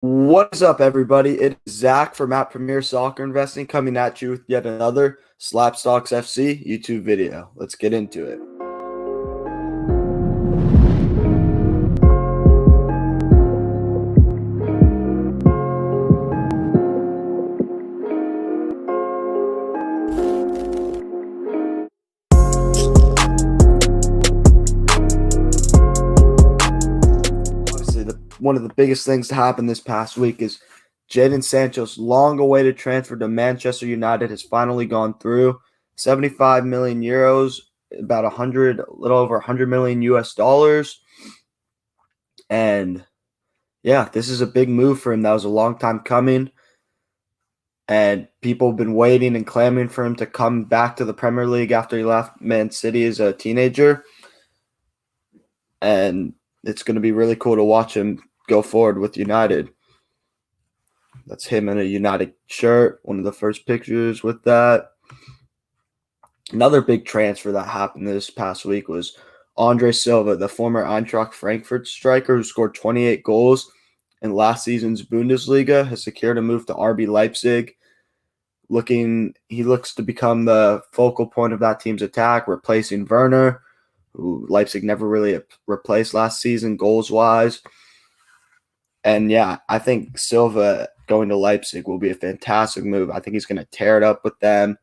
What is up, everybody? It is Zach from at Premier Soccer Investing coming at you with yet another SlabStox FC YouTube video. Let's get into it. Obviously, one of the biggest things to happen this past week is Jadon Sancho's long-awaited transfer to Manchester United has finally gone through. 75 million euros, about a little over 100 million US dollars. And yeah, this is a big move for him. That was a long time coming. And people have been waiting and clamoring for him to come back to the Premier League after he left Man City as a teenager. And it's going to be really cool to watch him go forward with United. That's him in a United shirt, one of the first pictures with that. Another big transfer that happened this past week was Andre Silva, the former Eintracht Frankfurt striker who scored 28 goals in last season's Bundesliga, has secured a move to RB Leipzig. He looks to become the focal point of that team's attack, replacing Werner, who Leipzig never really replaced last season goals-wise. And yeah, I think Silva going to Leipzig will be a fantastic move. I think he's going to tear it up with them.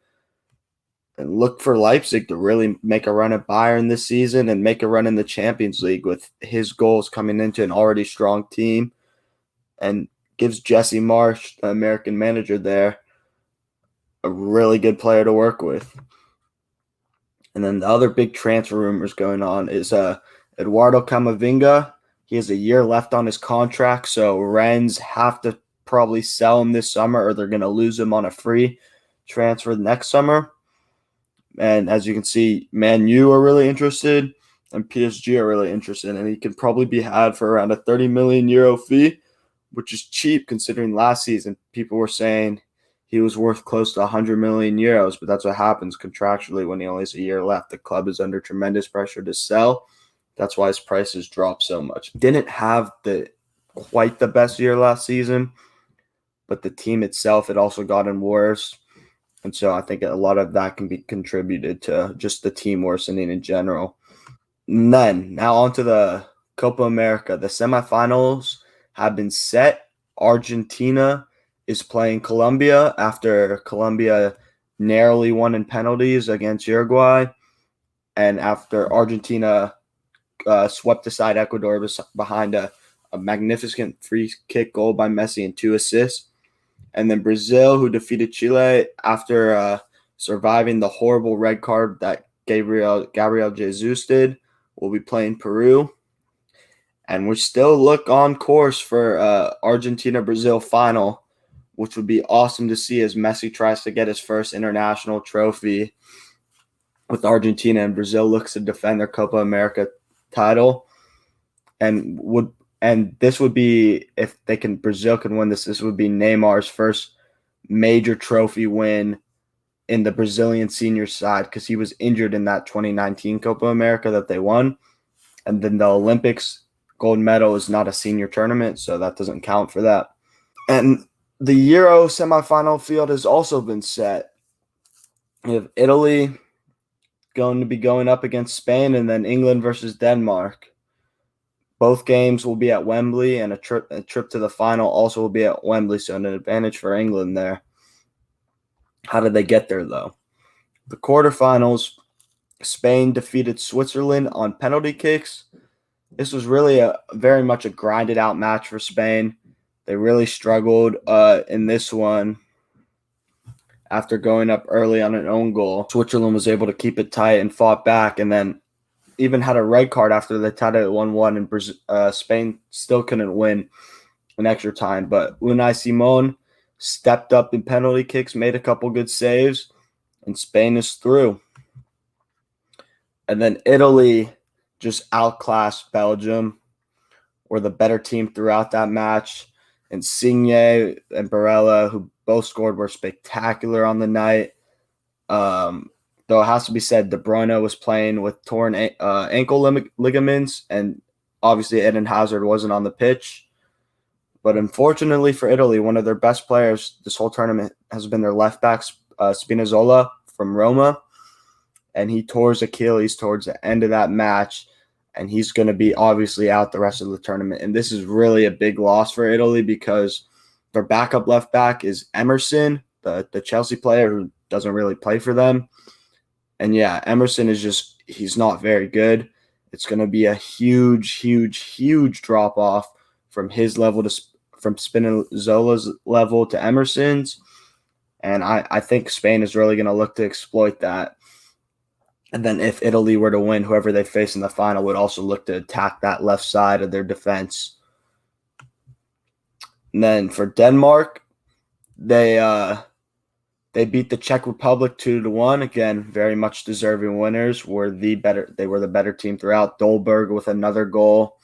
And look for Leipzig to really make a run at Bayern this season and make a run in the Champions League with his goals coming into an already strong team, and gives Jesse Marsch, the American manager there, a really good player to work with. And then the other big transfer rumors going on is Eduardo Camavinga. He has a year left on his contract, so Rennes have to probably sell him this summer or they're going to lose him on a free transfer next summer. And as you can see, Man U are really interested and PSG are really interested. And he can probably be had for around a 30 million euro fee, which is cheap considering last season people were saying he was worth close to 100 million euros. But that's what happens contractually when he only has a year left. The club is under tremendous pressure to sell. That's why his prices drop so much. Didn't have quite the best year last season, but the team itself had also gotten worse. And so I think a lot of that can be contributed to just the team worsening in general. And then now on to the Copa America. The semifinals have been set. Argentina is playing Colombia after Colombia narrowly won in penalties against Uruguay. And after Argentina swept aside Ecuador behind a magnificent free kick goal by Messi and 2 assists. And then Brazil, who defeated Chile after surviving the horrible red card that Gabriel Jesus did, will be playing Peru. And we still look on course for Argentina-Brazil final, which would be awesome to see as Messi tries to get his first international trophy with Argentina, and Brazil looks to defend their Copa America title. And this would be, if Brazil can win this would be Neymar's first major trophy win in the Brazilian senior side, because he was injured in that 2019 Copa America that they won. And then the Olympics gold medal is not a senior tournament, so that doesn't count for that. And the Euro semifinal field has also been set. We have Italy going to be going up against Spain, and then England versus Denmark. Both games will be at Wembley, and a trip to the final also will be at Wembley, so an advantage for England there. How did they get there, though? The quarterfinals, Spain defeated Switzerland on penalty kicks. This was really very much a grinded-out match for Spain. They really struggled in this one after going up early on an own goal. Switzerland was able to keep it tight and fought back, and then even had a red card after they tied it at 1-1, and Spain still couldn't win in extra time. But Unai Simon stepped up in penalty kicks, made a couple good saves, and Spain is through. And then Italy just outclassed Belgium, were the better team throughout that match. And Insigne and Barella, who both scored, were spectacular on the night. Though it has to be said, De Bruyne was playing with torn ankle ligaments, and obviously Eden Hazard wasn't on the pitch. But unfortunately for Italy, one of their best players this whole tournament has been their left back, Spinazzola from Roma. And he tore his Achilles towards the end of that match. And he's going to be obviously out the rest of the tournament. And this is really a big loss for Italy because their backup left back is Emerson, the Chelsea player who doesn't really play for them. And yeah, Emerson is just, he's not very good. It's going to be a huge drop off from his level from Spinazzola's level to Emerson's. And I think Spain is really going to look to exploit that. And then if Italy were to win, whoever they face in the final would also look to attack that left side of their defense. And then for Denmark, they beat the Czech Republic 2-1. Again, very much deserving winners. They were the better team throughout. Dolberg with another goal.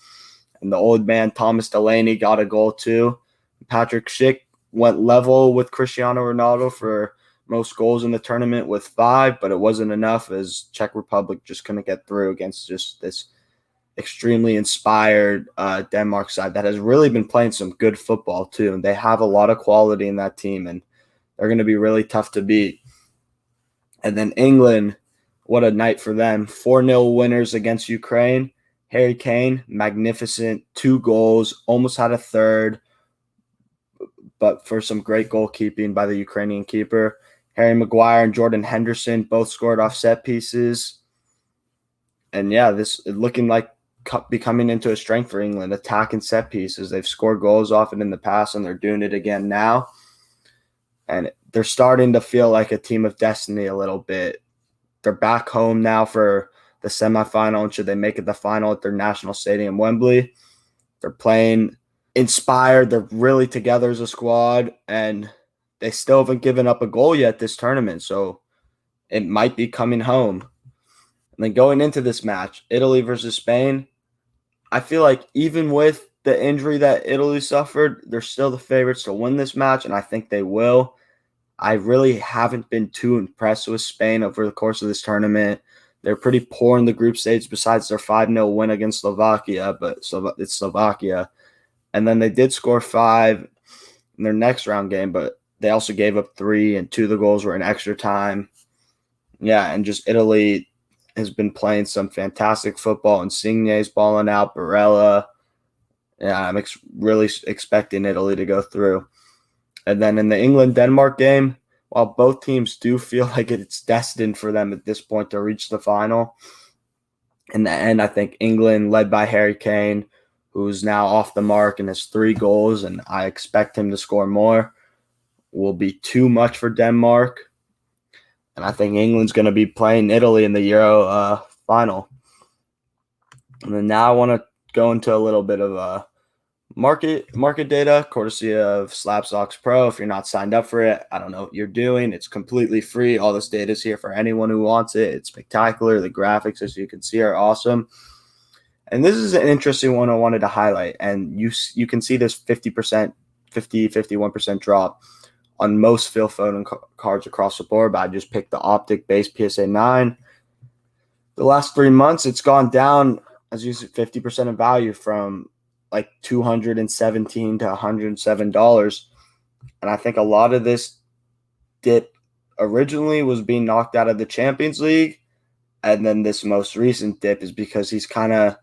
And the old man, Thomas Delaney, got a goal too. Patrick Schick went level with Cristiano Ronaldo for most goals in the tournament with 5, but it wasn't enough as Czech Republic just couldn't get through against just this extremely inspired Denmark side that has really been playing some good football too. And they have a lot of quality in that team, and they're going to be really tough to beat. And then England, what a night for them. 4-0 winners against Ukraine. Harry Kane, magnificent, 2 goals, almost had a third, but for some great goalkeeping by the Ukrainian keeper. Harry Maguire and Jordan Henderson both scored off set pieces. And yeah, this is looking like becoming into a strength for England, attacking set pieces. They've scored goals off it in the past, and they're doing it again now. And they're starting to feel like a team of destiny a little bit. They're back home now for the semifinal, and should they make it the final at their national stadium, Wembley, they're playing inspired. They're really together as a squad, and they still haven't given up a goal yet this tournament, so it might be coming home. And then going into this match, Italy versus Spain, I feel like even with the injury that Italy suffered, they're still the favorites to win this match, and I think they will. I really haven't been too impressed with Spain over the course of this tournament. They're pretty poor in the group stage besides their 5-0 win against Slovakia, but it's Slovakia. And then they did score 5 in their next round game, but they also gave up 3, and 2 of the goals were in extra time. Yeah, and just Italy has been playing some fantastic football. Insigne's balling out, Barella. Yeah, I'm really expecting Italy to go through. And then in the England-Denmark game, while both teams do feel like it's destined for them at this point to reach the final, in the end, I think England, led by Harry Kane, who's now off the mark and has 3 goals, and I expect him to score more, will be too much for Denmark. And I think England's going to be playing Italy in the Euro final. And then now I want to go into a little bit of market data, courtesy of SlabStox Pro. If you're not signed up for it, I don't know what you're doing. It's completely free. All this data is here for anyone who wants it. It's spectacular. The graphics, as you can see, are awesome. And this is an interesting one I wanted to highlight. And you can see this 51% drop on most Phil Foden cards across the board. But I just picked the Optic base PSA 9. The last 3 months, it's gone down, as you said, 50% of value from like $217 to $107. And I think a lot of this dip originally was being knocked out of the Champions League. And then this most recent dip is because he's kind of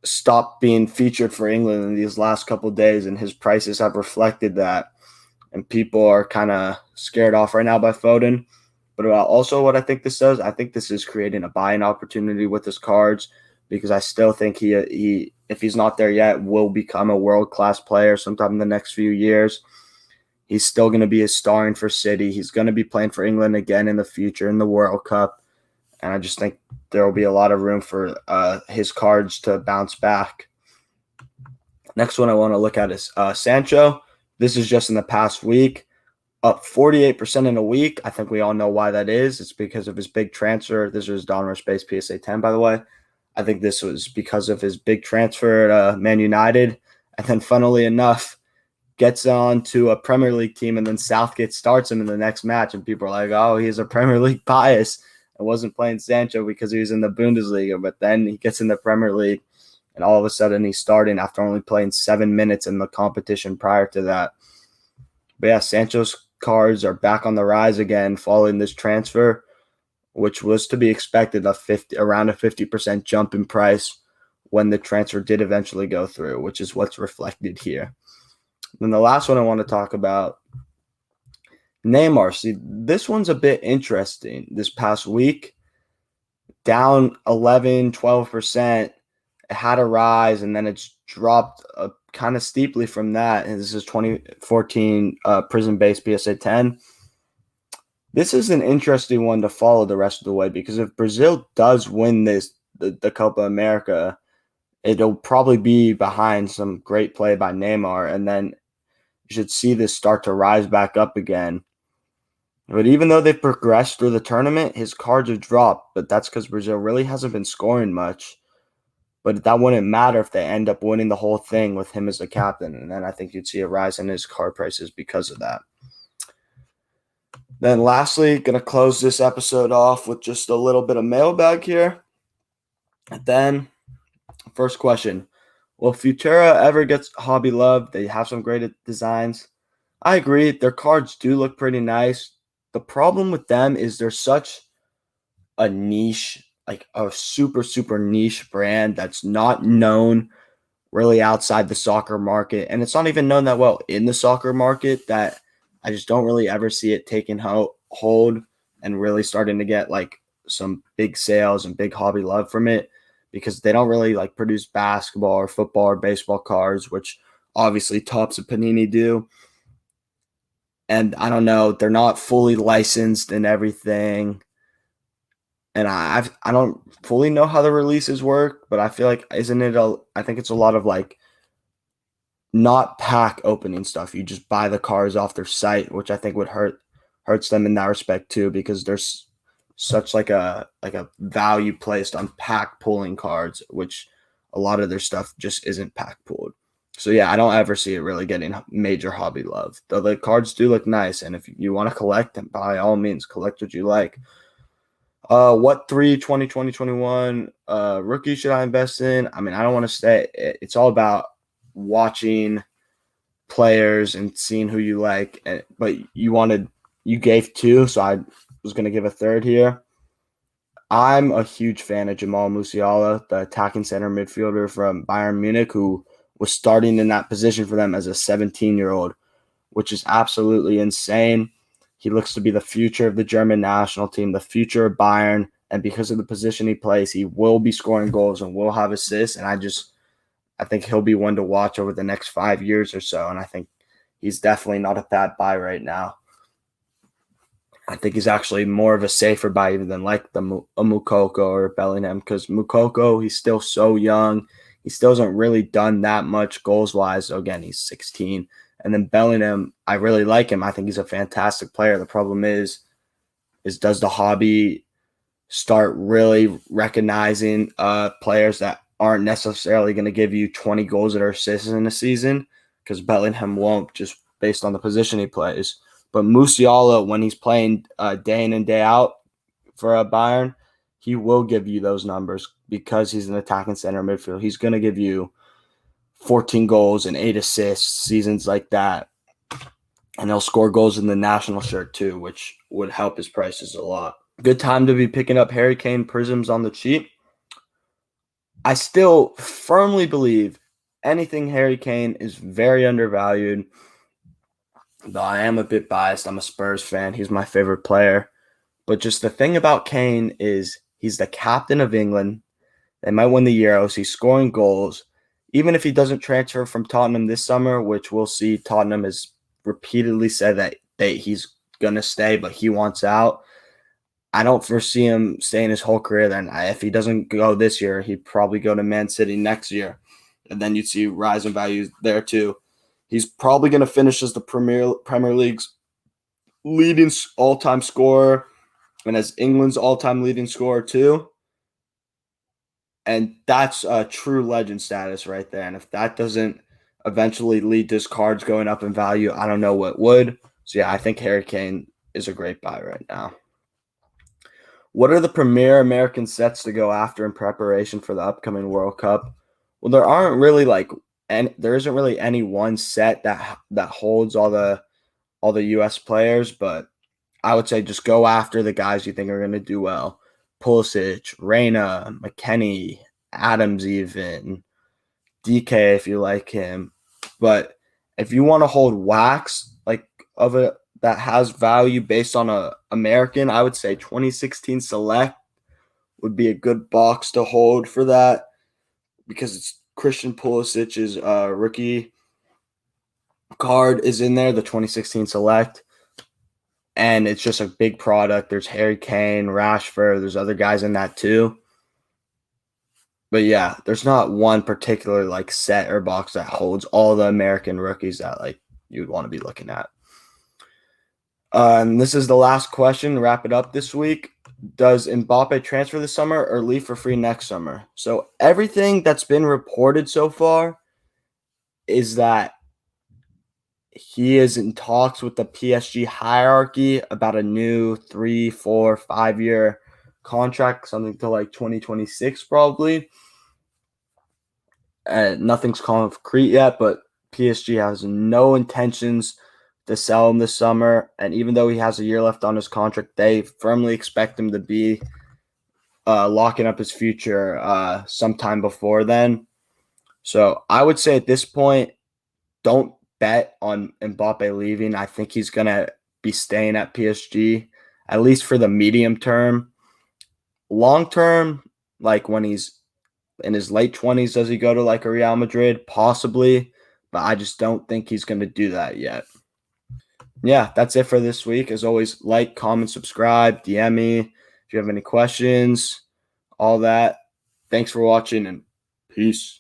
stopped being featured for England in these last couple of days, and his prices have reflected that. And people are kind of scared off right now by Foden. But also what I think this does, I think this is creating a buying opportunity with his cards, because I still think he if he's not there yet, will become a world-class player sometime in the next few years. He's still going to be starring for City. He's going to be playing for England again in the future in the World Cup. And I just think there will be a lot of room for his cards to bounce back. Next one I want to look at is Sancho. This is just in the past week, up 48% in a week. I think we all know why that is. It's because of his big transfer. This was Donruss Space PSA 10, by the way. I think this was because of his big transfer at Man United. And then, funnily enough, gets on to a Premier League team, and then Southgate starts him in the next match. And people are like, oh, he's a Premier League bias. I wasn't playing Sancho because he was in the Bundesliga. But then he gets in the Premier League and all of a sudden he's starting after only playing 7 minutes in the competition prior to that. But yeah, Sancho's cards are back on the rise again following this transfer, which was to be expected, around a 50% jump in price when the transfer did eventually go through, which is what's reflected here. Then the last one I want to talk about, Neymar. See, this one's a bit interesting. This past week, down 11, 12%. It had a rise, and then it's dropped kind of steeply from that. And this is 2014 Prism-based PSA 10. This is an interesting one to follow the rest of the way, because if Brazil does win the Copa America, it'll probably be behind some great play by Neymar, and then you should see this start to rise back up again. But even though they've progressed through the tournament, his cards have dropped, but that's because Brazil really hasn't been scoring much. But that wouldn't matter if they end up winning the whole thing with him as the captain, and then I think you'd see a rise in his card prices because of that. Then lastly, going to close this episode off with just a little bit of mailbag here. And then, first question. Will Futura ever get hobby love? They have some great designs. I agree. Their cards do look pretty nice. The problem with them is they're such a niche, like a super, super niche brand that's not known really outside the soccer market. And it's not even known that well in the soccer market, that I just don't really ever see it taking hold and really starting to get like some big sales and big hobby love from it, because they don't really like produce basketball or football or baseball cards, which obviously Topps and Panini do. And I don't know, they're not fully licensed and everything. And I don't fully know how the releases work, but I feel like I think it's a lot of like not pack opening stuff. You just buy the cards off their site, which I think hurts them in that respect too, because there's such like a value placed on pack pulling cards, which a lot of their stuff just isn't pack pulled. So yeah, I don't ever see it really getting major hobby love. Though the cards do look nice, and if you want to collect them, by all means, collect what you like. What 2020-21 rookie should I invest in? I mean, I don't want to say it's all about watching players and seeing who you like, but you gave 2, so I was going to give a third here. I'm a huge fan of Jamal Musiala, the attacking center midfielder from Bayern Munich, who was starting in that position for them as a 17-year-old, which is absolutely insane. He looks to be the future of the German national team, the future of Bayern, and because of the position he plays, he will be scoring goals and will have assists, and I think he'll be one to watch over the next 5 years or so, and I think he's definitely not a bad buy right now. I think he's actually more of a safer buy even than like a Moukoko or Bellingham, because Moukoko, he's still so young. He still hasn't really done that much goals-wise. So again, he's 16. And then Bellingham, I really like him. I think he's a fantastic player. The problem is does the hobby start really recognizing players that aren't necessarily going to give you 20 goals or assists in a season? Because Bellingham won't, just based on the position he plays. But Musiala, when he's playing day in and day out for Bayern, he will give you those numbers because he's an attacking center midfield. He's going to give you 14 goals and 8 assists, seasons like that. And he'll score goals in the national shirt too, which would help his prices a lot. Good time to be picking up Harry Kane prisms on the cheap. I still firmly believe anything Harry Kane is very undervalued. Though I am a bit biased. I'm a Spurs fan. He's my favorite player. But just the thing about Kane is he's the captain of England. They might win the Euros. He's scoring goals. Even if he doesn't transfer from Tottenham this summer, which we'll see, Tottenham has repeatedly said that he's going to stay, but he wants out. I don't foresee him staying his whole career then. If he doesn't go this year, he'd probably go to Man City next year. And then you'd see rise in values there too. He's probably going to finish as the Premier League's leading all-time scorer and as England's all-time leading scorer too. And that's a true legend status right there. And if that doesn't eventually lead to his cards going up in value, I don't know what would. So yeah, I think Harry Kane is a great buy right now. What are the premier American sets to go after in preparation for the upcoming World Cup? Well, there aren't really and there isn't really any one set that holds all the US players, but I would say just go after the guys you think are going to do well. Pulisic, Reyna, McKennie, Adams even, DK if you like him. But if you want to hold wax of a that has value based on a American, I would say 2016 Select would be a good box to hold for that because it's Christian Pulisic's rookie card is in there, the 2016 Select, and it's just a big product. There's Harry Kane, Rashford, there's other guys in that too. But yeah, there's not one particular set or box that holds all the American rookies that you would want to be looking at. And this is the last question to wrap it up this week. Does Mbappe transfer this summer or leave for free next summer? So everything that's been reported so far is that he is in talks with the PSG hierarchy about a new 3, 4, 5-year contract, something to 2026 probably. Nothing's concrete yet, but PSG has no intentions to sell him this summer. And even though he has a year left on his contract, they firmly expect him to be locking up his future sometime before then. So I would say at this point, don't bet on Mbappe leaving. I think he's going to be staying at PSG, at least for the medium term. Long term, when he's in his late 20s, does he go to a Real Madrid? Possibly, but I just don't think he's going to do that yet. Yeah, that's it for this week. As always, like, comment, subscribe, DM me if you have any questions, all that. Thanks for watching, and peace.